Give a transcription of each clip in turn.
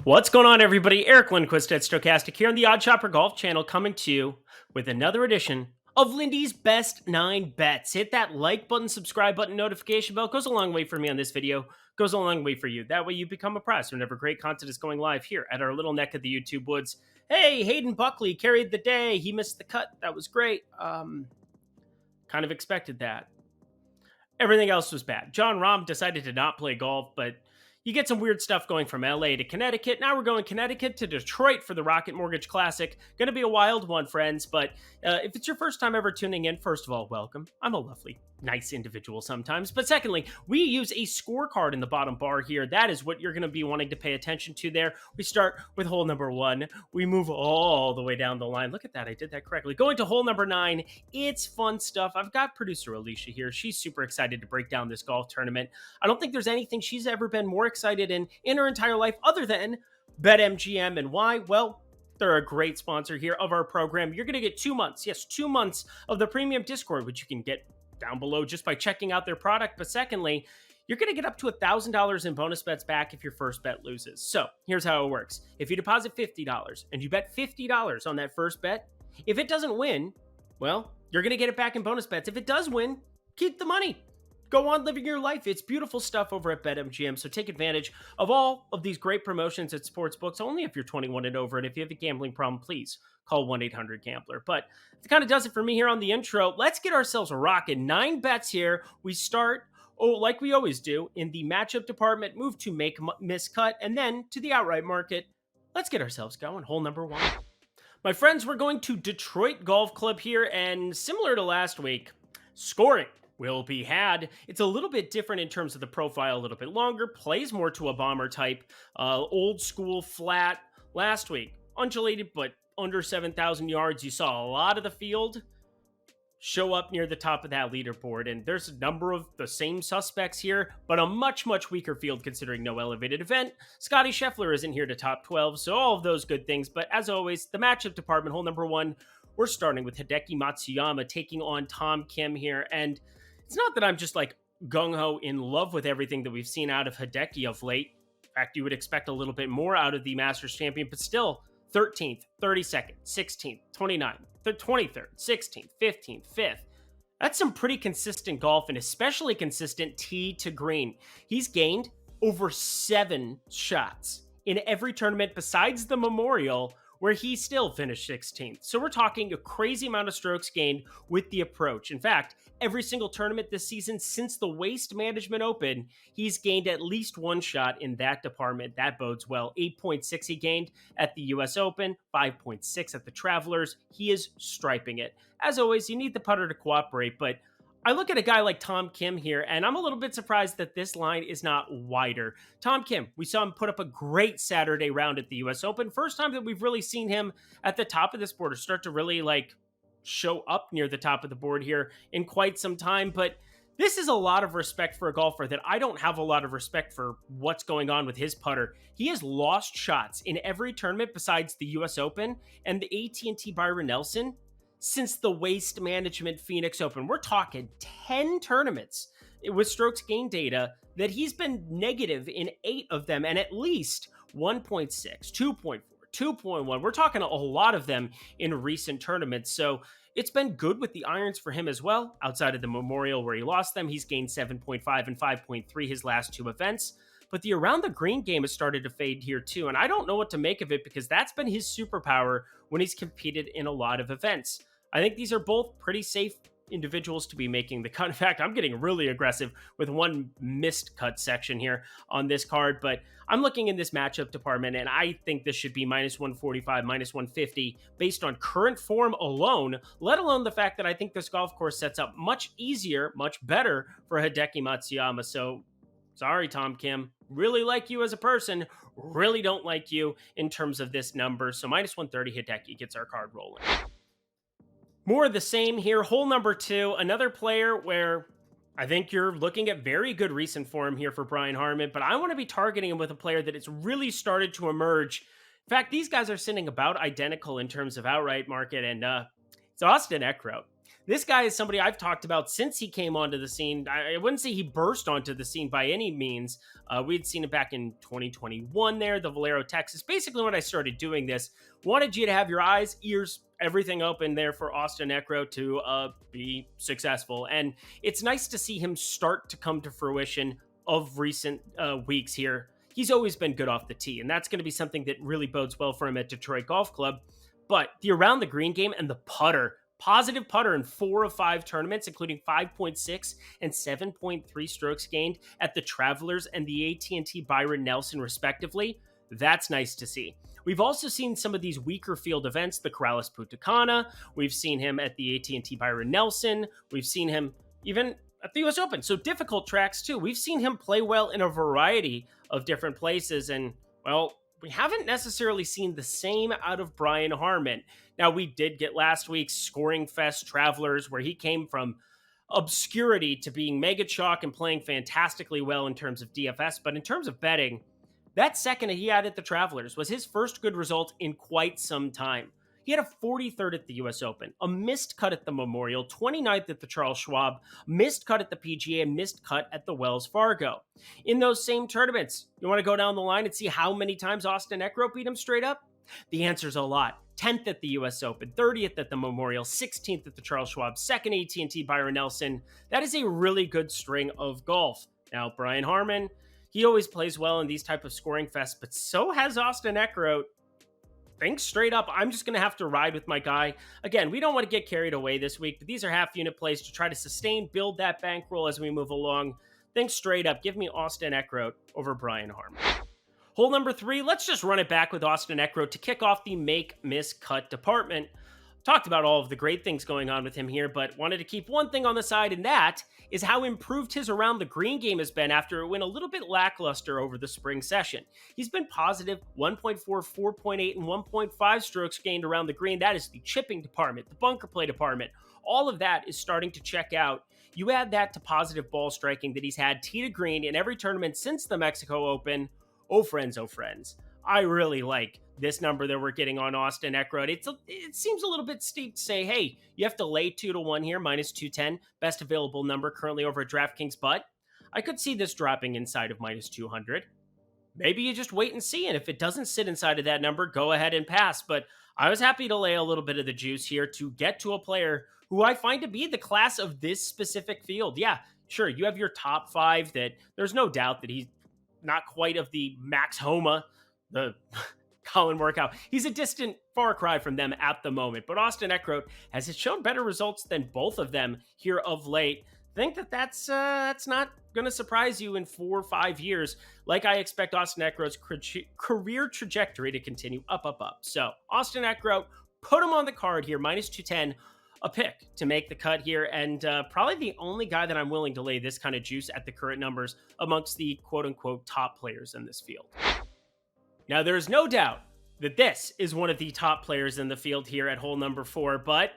What's going on, everybody? Eric Lindquist at Stochastic here on the Odd Shopper Golf channel, coming to you with another edition of Lindy's Best 9 Bets. Hit that like button, subscribe button, notification bell. Goes a long way for me on this video. Goes a long way for you. That way you become apprised whenever great content is going live here at our little neck of the YouTube woods. Hey, Hayden Buckley carried the day. He missed the cut. That was great. Kind of expected that. Everything else was bad. John Rahm decided to not play golf, but you get some weird stuff going from LA to Connecticut. Now we're going Connecticut to Detroit for the Rocket Mortgage Classic. Going to be a wild one, friends. But if it's your first time ever tuning in, first of all, welcome. I'm a lovely, nice individual sometimes. But secondly, we use a scorecard in the bottom bar here. That is what you're going to be wanting to pay attention to there. We start with hole number 1. We move all the way down the line. Look at that. I did that correctly. Going to hole number 9. It's fun stuff. I've got producer Alicia here. She's super excited to break down this golf tournament. I don't think there's anything she's ever been more excited in her entire life other than BetMGM. And why? Well, they're a great sponsor here of our program. You're going to get 2 months. Yes, 2 months of the premium Discord, which you can get down below just by checking out their product. But secondly, you're going to get up to $1,000 in bonus bets back if your first bet loses. So here's how it works. If you deposit $50 and you bet $50 on that first bet, if it doesn't win, well, you're going to get it back in bonus bets. If it does win, keep the money. Go on living your life. It's beautiful stuff over at BetMGM. So take advantage of all of these great promotions at sportsbooks, only if you're 21 and over. And if you have a gambling problem, please call 1-800-GAMBLER. But that kind of does it for me here on the intro. Let's get ourselves rocking. 9 bets here. We start, like we always do, in the matchup department, move to make, miss, cut, and then to the outright market. Let's get ourselves going. Hole number 1. My friends, we're going to Detroit Golf Club here, and similar to last week, scoring will be had. It's a little bit different in terms of the profile, a little bit longer, plays more to a bomber type, old school flat. Last week, undulated, but under 7,000 yards. You saw a lot of the field show up near the top of that leaderboard, and there's a number of the same suspects here, but a much, much weaker field considering no elevated event. Scotty Scheffler isn't here to top 12, so all of those good things. But as always, the matchup department, hole number 1, we're starting with Hideki Matsuyama taking on Tom Kim here, and it's not that I'm just like gung-ho in love with everything that we've seen out of Hideki of late. In fact, you would expect a little bit more out of the Masters champion, but still 13th, 32nd, 16th, 29th, 23rd, 16th, 15th, 5th. That's some pretty consistent golf, and especially consistent tee to green. He's gained over 7 shots in every tournament besides the Memorial, where he still finished 16th. So we're talking a crazy amount of strokes gained with the approach. In fact, every single tournament this season since the Waste Management Open, he's gained at least 1 shot in that department. That bodes well. 8.6 he gained at the US Open, 5.6 at the Travelers. He is striping it. As always, you need the putter to cooperate, but I look at a guy like Tom Kim here, and I'm a little bit surprised that this line is not wider. Tom Kim, we saw him put up a great Saturday round at the US Open. First time that we've really seen him at the top of this board, or start to really show up near the top of the board here in quite some time. But this is a lot of respect for a golfer that I don't have a lot of respect for what's going on with his putter. He has lost shots in every tournament besides the US Open and the AT&T Byron Nelson since the Waste Management Phoenix Open. We're talking 10 tournaments with strokes gain data that he's been negative in 8 of them, and at least 1.6, 2.4, 2.1. We're talking a lot of them in recent tournaments. So it's been good with the irons for him as well. Outside of the Memorial where he lost them, he's gained 7.5 and 5.3 his last 2 events. But the around the green game has started to fade here too, and I don't know what to make of it because that's been his superpower when he's competed in a lot of events. I think these are both pretty safe individuals to be making the cut. In fact, I'm getting really aggressive with one missed cut section here on this card, but I'm looking in this matchup department, and I think this should be minus 145, minus 150 based on current form alone, let alone the fact that I think this golf course sets up much easier, much better for Hideki Matsuyama. So sorry, Tom Kim. Really like you as a person. Really don't like you in terms of this number. So minus 130, Hideki gets our card rolling. More of the same here. Hole number 2, another player where I think you're looking at very good recent form here for Brian Harman, but I want to be targeting him with a player that it's really started to emerge. In fact, these guys are sitting about identical in terms of outright market, and it's Austin Eckroat. This guy is somebody I've talked about since he came onto the scene. I wouldn't say he burst onto the scene by any means. We'd seen it back in 2021 there, the Valero, Texas. Basically, when I started doing this, wanted you to have your eyes, ears, everything open there for Austin Eckroat to be successful. And it's nice to see him start to come to fruition of recent weeks here. He's always been good off the tee, and that's going to be something that really bodes well for him at Detroit Golf Club. But the around the green game and the putter, positive putter in 4 of 5 tournaments, including 5.6 and 7.3 strokes gained at the Travelers and the AT&T Byron Nelson, respectively. That's nice to see. We've also seen some of these weaker field events, the Corrales Punta Cana. We've seen him at the AT&T Byron Nelson. We've seen him even at the US Open. So difficult tracks too. We've seen him play well in a variety of different places. And, well, we haven't necessarily seen the same out of Brian Harman. Now, we did get last week's Scoring Fest Travelers, where he came from obscurity to being mega chalk and playing fantastically well in terms of DFS. But in terms of betting, that second he had at the Travelers was his first good result in quite some time. He had a 43rd at the US Open, a missed cut at the Memorial, 29th at the Charles Schwab, missed cut at the PGA, and missed cut at the Wells Fargo. In those same tournaments, you want to go down the line and see how many times Austin Eckroat beat him straight up? The answer's a lot. 10th at the US Open, 30th at the Memorial, 16th at the Charles Schwab, 2nd AT&T Byron Nelson. That is a really good string of golf. Now, Brian Harman, he always plays well in these type of scoring fests, but so has Austin Eckroat. Think straight up, I'm just going to have to ride with my guy. Again, we don't want to get carried away this week, but these are half-unit plays to try to sustain, build that bankroll as we move along. Think straight up, give me Austin Eckroat over Brian Harman. Hole number 3, let's just run it back with Austin Eckroat to kick off the make, miss, cut department. Talked about all of the great things going on with him here, but wanted to keep one thing on the side, and that is how improved his around the green game has been after it went a little bit lackluster over the spring session. He's been positive 1.4, 4.8, and 1.5 strokes gained around the green. That is the chipping department, the bunker play department. All of that is starting to check out. You add that to positive ball striking that he's had tee to green in every tournament since the Mexico Open. Oh, friends, I really like this number that we're getting on Austin Eckroat. It seems a little bit steep to say, hey, you have to lay 2-1 here, minus 210, best available number currently over at DraftKings, but I could see this dropping inside of minus 200. Maybe you just wait and see, and if it doesn't sit inside of that number, go ahead and pass. But I was happy to lay a little bit of the juice here to get to a player who I find to be the class of this specific field. Yeah, sure, you have your top 5 that there's no doubt that he's not quite of the Max Homa, the Collin Morikawa. He's a distant far cry from them at the moment, but Austin Eckroat has shown better results than both of them here of late. Think that's not going to surprise you in 4 or 5 years. Like I expect Austin Eckroat's career trajectory to continue up. So Austin Eckroat, put him on the card here, minus 210, a pick to make the cut here, and probably the only guy that I'm willing to lay this kind of juice at the current numbers amongst the quote-unquote top players in this field. Now, there is no doubt that this is one of the top players in the field here at hole number 4, but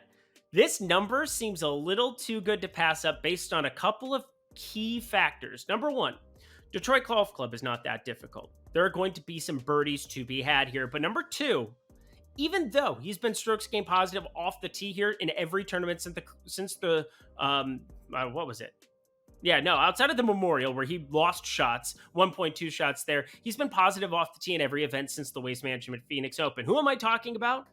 this number seems a little too good to pass up based on a couple of key factors. Number 1, Detroit Golf Club is not that difficult. There are going to be some birdies to be had here, but number 2, even though he's been strokes gained positive off the tee here in every tournament since the what was it? Yeah, no, outside of the Memorial where he lost shots, 1.2 shots there, he's been positive off the tee in every event since the Waste Management Phoenix Open. Who am I talking about?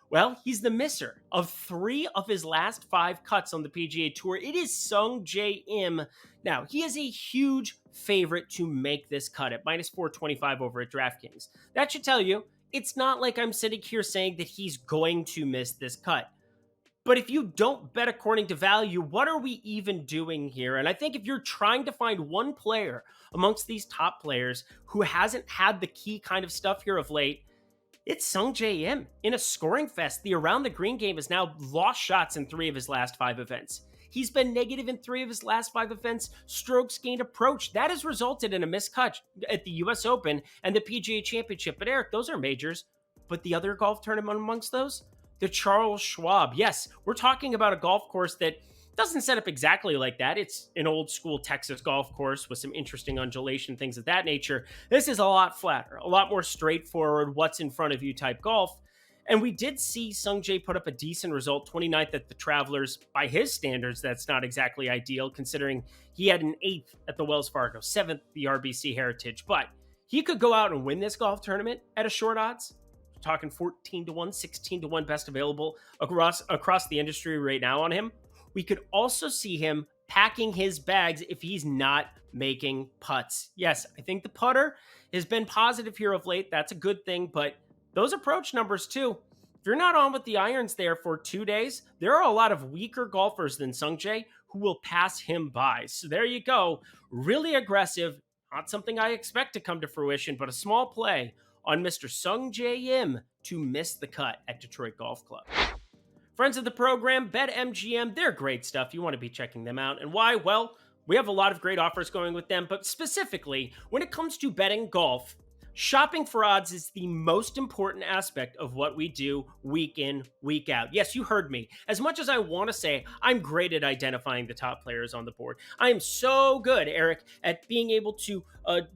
Well, he's the misser of 3 of his last 5 cuts on the PGA Tour. It is Sungjae Im. Now, he is a huge favorite to make this cut at minus 425 over at DraftKings. That should tell you, it's not like I'm sitting here saying that he's going to miss this cut. But if you don't bet according to value, what are we even doing here? And I think if you're trying to find one player amongst these top players who hasn't had the key kind of stuff here of late, it's Sungjae Im. In a scoring fest, the around the green game has now lost shots in 3 of his last 5 events. He's been negative in 3 of his last 5 events. Strokes gained approach. That has resulted in a missed cut at the US Open and the PGA Championship. But Eric, those are majors. But the other golf tournament amongst those? The Charles Schwab. Yes, we're talking about a golf course that doesn't set up exactly like that. It's an old school Texas golf course with some interesting undulation, things of that nature. This is a lot flatter, a lot more straightforward, what's in front of you type golf. And we did see Sungjae put up a decent result, 29th at the Travelers. By his standards, that's not exactly ideal, considering he had an 8th at the Wells Fargo, 7th the RBC Heritage. But he could go out and win this golf tournament at a short odds. We're talking 14 to 1, 16 to 1 best available across the industry right now on him. We could also see him packing his bags if he's not making putts. Yes, I think the putter has been positive here of late. That's a good thing, but those approach numbers too. If you're not on with the irons there for 2 days, there are a lot of weaker golfers than Sungjae who will pass him by. So there you go. Really aggressive. Not something I expect to come to fruition, but a small play on Mr. Sungjae Im to miss the cut at Detroit Golf Club. Friends of the program, BetMGM, they're great stuff. You want to be checking them out. And why? Well, we have a lot of great offers going with them, but specifically, when it comes to betting golf, shopping for odds is the most important aspect of what we do week in, week out. Yes, you heard me. As much as I want to say I'm great at identifying the top players on the board, I am so good, Eric, at being able to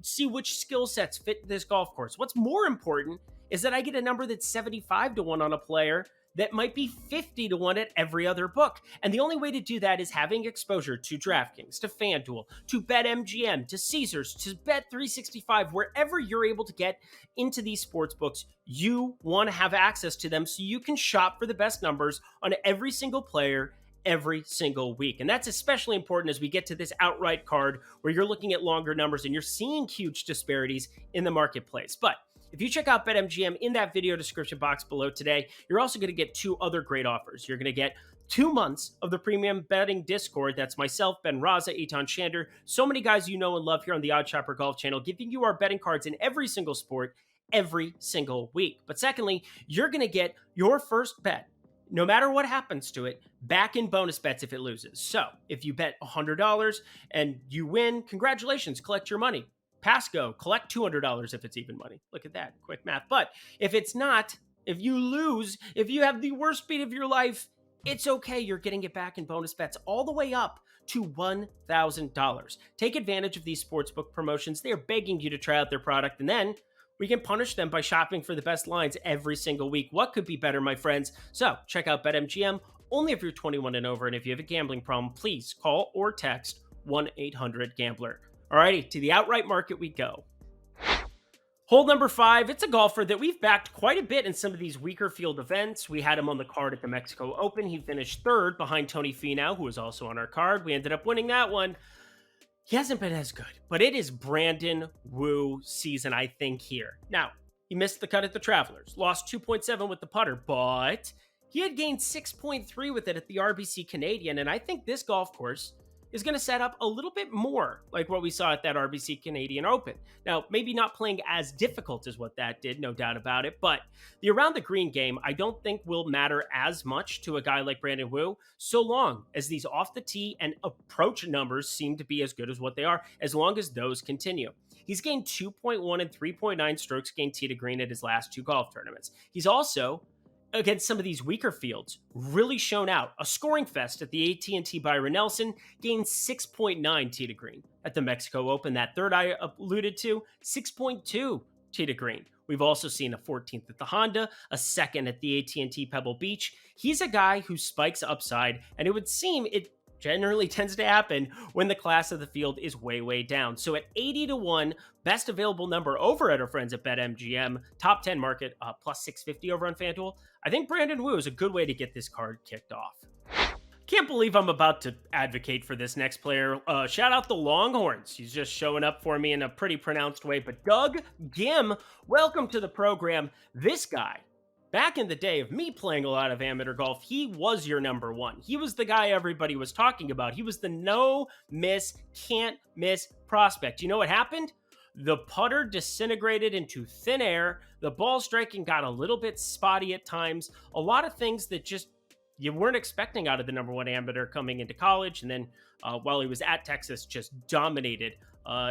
see which skill sets fit this golf course. What's more important is that I get a number that's 75 to 1 on a player that might be 50 to 1 at every other book. And the only way to do that is having exposure to DraftKings, to FanDuel, to BetMGM, to Caesars, to Bet365, wherever you're able to get into these sports books. You want to have access to them so you can shop for the best numbers on every single player every single week. And that's especially important as we get to this outright card where you're looking at longer numbers and you're seeing huge disparities in the marketplace. But if you check out BetMGM in that video description box below today, you're also going to get 2 other great offers. You're going to get 2 months of the premium betting Discord. That's myself, Ben Raza, Eitan Shander, so many guys you know and love here on the Odd Shopper Golf channel, giving you our betting cards in every single sport every single week. But secondly, you're going to get your first bet, no matter what happens to it, back in bonus bets if it loses. So if you bet $100 and you win, congratulations, collect your money. Pass go, collect $200 if it's even money. Look at that, quick math. But if it's not, if you lose, if you have the worst beat of your life, it's okay. You're getting it back in bonus bets all the way up to $1,000. Take advantage of these sportsbook promotions. They are begging you to try out their product, and then we can punish them by shopping for the best lines every single week. What could be better, my friends? So check out BetMGM only if you're 21 and over, and if you have a gambling problem, please call or text 1-800-GAMBLER. Alrighty, to the outright market we go. Hole number 5, it's a golfer that we've backed quite a bit in some of these weaker field events. We had him on the card at the Mexico Open. He finished 3rd behind Tony Finau, who was also on our card. We ended up winning that one. He hasn't been as good, but it is Brandon Wu season, I think, here. Now, he missed the cut at the Travelers, lost 2.7 with the putter, but he had gained 6.3 with it at the RBC Canadian, and I think this golf course is going to set up a little bit more like what we saw at that RBC Canadian Open. Now, maybe not playing as difficult as what that did, no doubt about it, but the around the green game, I don't think will matter as much to a guy like Brandon Wu, so long as these off the tee and approach numbers seem to be as good as what they are, as long as those continue. He's gained 2.1 and 3.9 strokes gained tee to green at his last 2 golf tournaments. He's also, against some of these weaker fields, really shown out. A scoring fest at the AT&T Byron Nelson, gained 6.9 tee to green. At the Mexico Open, that 3rd I alluded to, 6.2 tee to green. We've also seen a 14th at the Honda, a 2nd at the AT&T Pebble Beach. He's a guy who spikes upside, and it would seem it generally tends to happen when the class of the field is way, way down. So at 80 to 1, best available number over at our friends at BetMGM, top 10 market, plus 650 over on FanDuel. I think Brandon Wu is a good way to get this card kicked off. Can't believe I'm about to advocate for this next player. Shout out the Longhorns. He's just showing up for me in a pretty pronounced way. But Doug Ghim, welcome to the program. This guy, back in the day of me playing a lot of amateur golf, he was your number 1. He was the guy everybody was talking about. He was the no miss, can't miss prospect. You know what happened? The putter disintegrated into thin air. The ball striking got a little bit spotty at times. A lot of things that just you weren't expecting out of the number 1 amateur coming into college. And then while he was at Texas, just dominated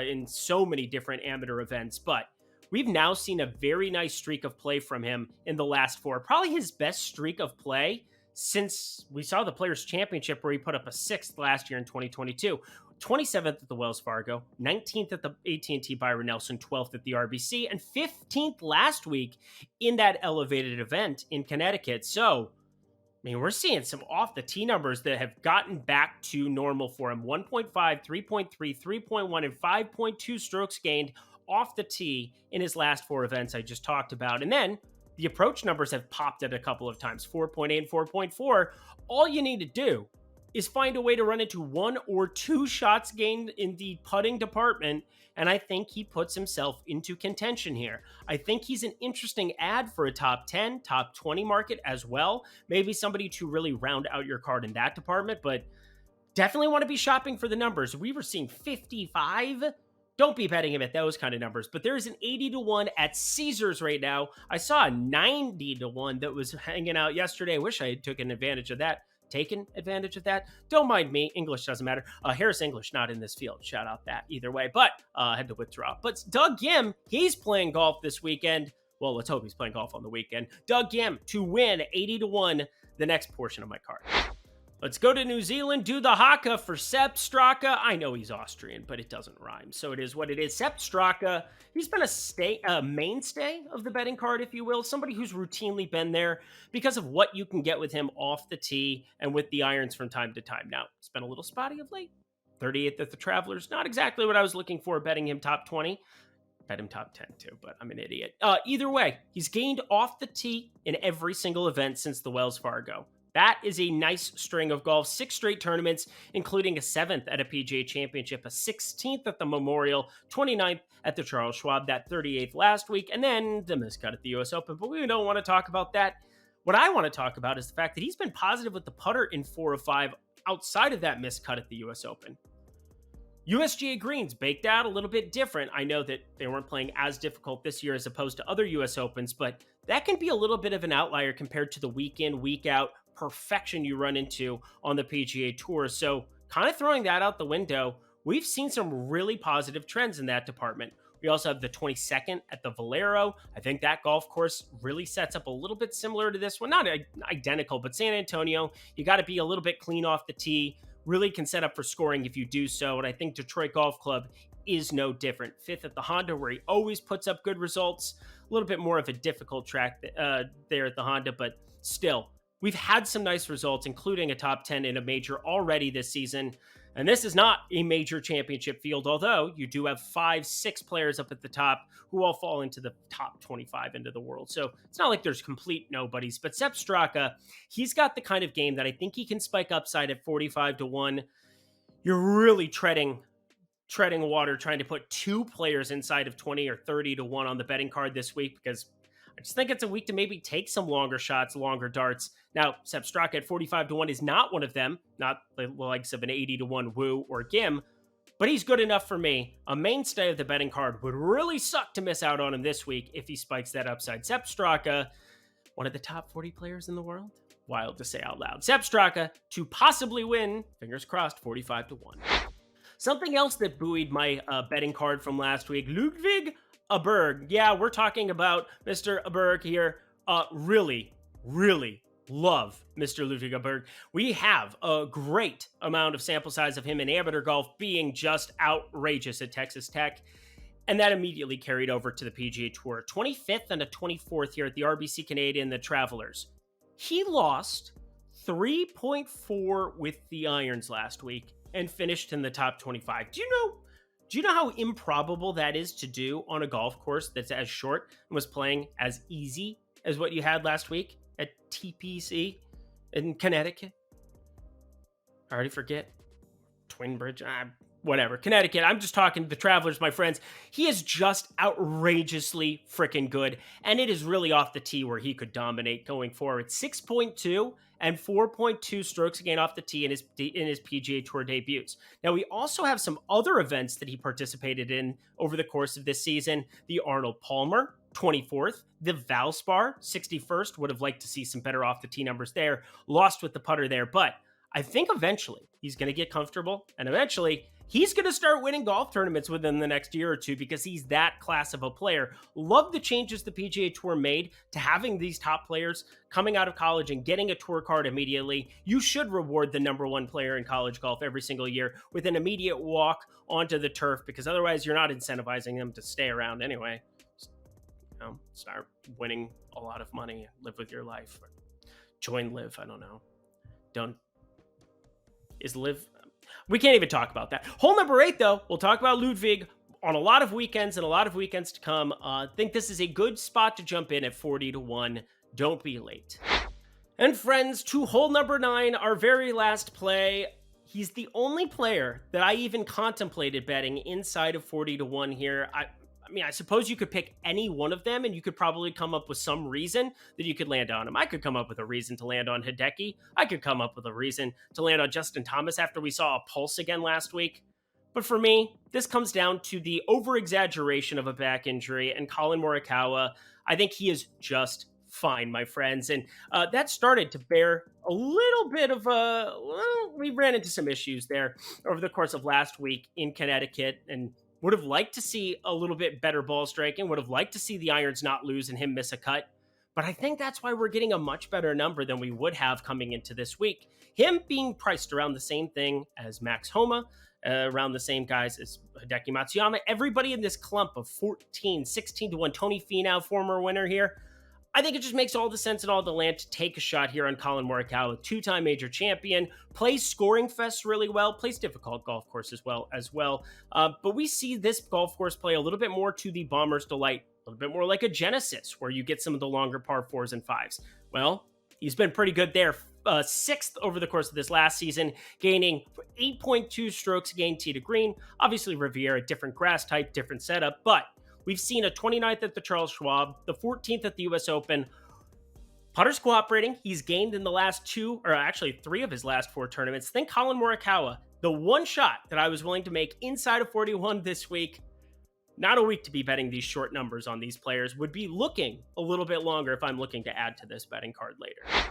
in so many different amateur events. But we've now seen a very nice streak of play from him in the last 4. Probably his best streak of play since we saw the Players' Championship, where he put up a 6th last year in 2022. 27th at the Wells Fargo, 19th at the AT&T Byron Nelson, 12th at the RBC, and 15th last week in that elevated event in Connecticut. So, I mean, we're seeing some off the tee numbers that have gotten back to normal for him. 1.5, 3.3, 3.1, and 5.2 strokes gained off the tee in his last 4 events I just talked about. And then the approach numbers have popped at a couple of times, 4.8 and 4.4. All you need to do is find a way to run into 1 or 2 shots gained in the putting department, and I think he puts himself into contention here. I think he's an interesting ad for a top 10, top 20 market as well. Maybe somebody to really round out your card in that department, but definitely want to be shopping for the numbers. We were seeing 55. Don't be betting him at those kind of numbers, but there is an 80-1 at Caesars right now. I saw a 90-1 that was hanging out yesterday. I wish I had taken advantage of that. Don't mind me. English doesn't matter. Harris English not in this field. Shout out that either way, but I had to withdraw. But Doug Ghim, he's playing golf this weekend. Well, let's hope he's playing golf on the weekend. Doug Ghim to win 80-1, the next portion of my card. Let's go to New Zealand, do the haka for Sepp Straka. I know he's Austrian, but it doesn't rhyme, so it is what it is. Sepp Straka, he's been a mainstay of the betting card, if you will. Somebody who's routinely been there because of what you can get with him off the tee and with the irons from time to time. Now, it's been a little spotty of late. 38th at the Travelers, not exactly what I was looking for betting him top 20. Bet him top 10 too, but I'm an idiot. Either way, he's gained off the tee in every single event since the Wells Fargo. That is a nice string of golf. 6 straight tournaments, including a 7th at a PGA Championship, a 16th at the Memorial, 29th at the Charles Schwab, that 38th last week, and then the miscut at the US Open. But we don't want to talk about that. What I want to talk about is the fact that he's been positive with the putter in 4 of 5 outside of that miscut at the US Open. USGA greens baked out a little bit different. I know that they weren't playing as difficult this year as opposed to other US Opens, but that can be a little bit of an outlier compared to the week in, week out perfection you run into on the PGA Tour. So kind of throwing that out the window, we've seen some really positive trends in that department. We also have the 22nd at the Valero. I think that golf course really sets up a little bit similar to this one. Not identical, but San Antonio, you got to be a little bit clean off the tee. Really can set up for scoring if you do so. And I think Detroit Golf Club is no different. 5th at the Honda, where he always puts up good results. A little bit more of a difficult track there at the Honda, but still, we've had some nice results, including a top 10 in a major already this season. And this is not a major championship field, although you do have 5-6 players up at the top who all fall into the top 25 into the world. So it's not like there's complete nobodies. But Sepp Straka, he's got the kind of game that I think he can spike upside at 45-1. You're really treading water trying to put 2 players inside of 20 or 30-1 on the betting card this week, because I just think it's a week to maybe take some longer shots, longer darts. Now, Sepp Straka at 45-1 is not one of them, not the likes of an 80-1 Woo or Ghim, but he's good enough for me. A mainstay of the betting card. Would really suck to miss out on him this week if he spikes that upside. Sepp Straka, one of the top 40 players in the world. Wild to say out loud. Sepp Straka to possibly win, fingers crossed, 45-1. Something else that buoyed my betting card from last week, Ludvig Aberg. Yeah, we're talking about Mr. Aberg here. Really love Mr. Ludvig Aberg. We have a great amount of sample size of him in amateur golf being just outrageous at Texas Tech. And that immediately carried over to the PGA Tour. 25th and a 24th here at the RBC Canadian, the Travelers. He lost 3.4 with the irons last week and finished in the top 25. Do you know how improbable that is to do on a golf course that's as short and was playing as easy as what you had last week at TPC in Connecticut? I already forget. Twin Bridge, whatever. Connecticut. I'm just talking to the Travelers, my friends. He is just outrageously freaking good, and it is really off the tee where he could dominate going forward. 6.2 and 4.2 strokes gained off the tee in his PGA Tour debuts. Now, we also have some other events that he participated in over the course of this season. The Arnold Palmer, 24th. The Valspar, 61st. Would have liked to see some better off the tee numbers there. Lost with the putter there, but I think eventually he's going to get comfortable, and eventually he's going to start winning golf tournaments within the next year or two because he's that class of a player. Love the changes the PGA Tour made to having these top players coming out of college and getting a tour card immediately. You should reward the number one player in college golf every single year with an immediate walk onto the turf, because otherwise you're not incentivizing them to stay around anyway. Start winning a lot of money, live with your life, or join Live. I don't know. Is Live? We can't even talk about that. Hole number 8, though, we'll talk about Ludvig on a lot of weekends and a lot of weekends to come. Think this is a good spot to jump in at 40-1. Don't be late. And friends, to hole number 9, our very last play. He's the only player that I even contemplated betting inside of 40-1 here. I suppose you could pick any one of them and you could probably come up with some reason that you could land on him. I could come up with a reason to land on Hideki. I could come up with a reason to land on Justin Thomas after we saw a pulse again last week. But for me, this comes down to the over-exaggeration of a back injury and Collin Morikawa. I think he is just fine, my friends. And that started to bear a little bit of we ran into some issues there over the course of last week in Connecticut, and would have liked to see a little bit better ball striking, would have liked to see the irons not lose and him miss a cut. But I think that's why we're getting a much better number than we would have coming into this week. Him being priced around the same thing as Max Homa, around the same guys as Hideki Matsuyama. Everybody in this clump of 14, 16-1, Tony Finau, former winner here. I think it just makes all the sense in all the land to take a shot here on Collin Morikawa, two-time major champion, plays scoring fests really well, plays difficult golf course as well. But we see this golf course play a little bit more to the Bomber's delight, a little bit more like a Genesis, where you get some of the longer par 4s and 5s. Well, he's been pretty good there. 6th over the course of this last season, gaining 8.2 strokes gained tee to green. Obviously, Riviera, different grass type, different setup, but we've seen a 29th at the Charles Schwab, the 14th at the US Open. Putter's cooperating. He's gained in the last 2, or actually 3 of his last 4 tournaments. Think Collin Morikawa, the one shot that I was willing to make inside of 41 this week. Not a week to be betting these short numbers on these players. Would be looking a little bit longer if I'm looking to add to this betting card later.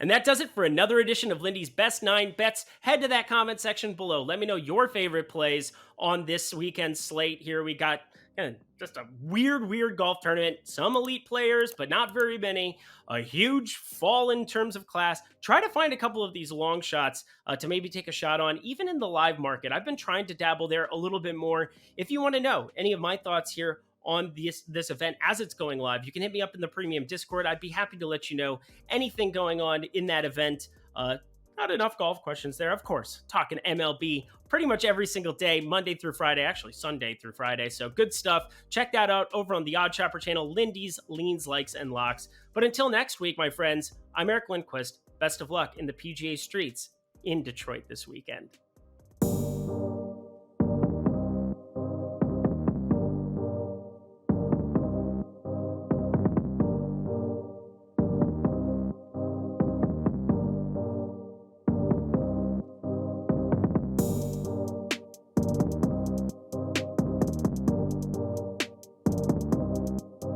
And that does it for another edition of Lindy's Best 9 Bets. Head to that comment section below. Let me know your favorite plays on this weekend slate here. We got just a weird golf tournament. Some elite players, but not very many. A huge fall in terms of class. Try to find a couple of these long shots to maybe take a shot on, even in the live market. I've been trying to dabble there a little bit more. If you want to know any of my thoughts here on this event as it's going live, you can hit me up in the premium Discord. I'd be happy to let you know anything going on in that event. Not enough golf questions there, of course. Talking MLB pretty much every single day, Monday through Friday, actually Sunday through Friday. So good stuff. Check that out over on the Odd Chopper channel, Lindy's Leans, Likes, and Locks. But until next week, my friends, I'm Eric Lindquist. Best of luck in the PGA streets in Detroit this weekend.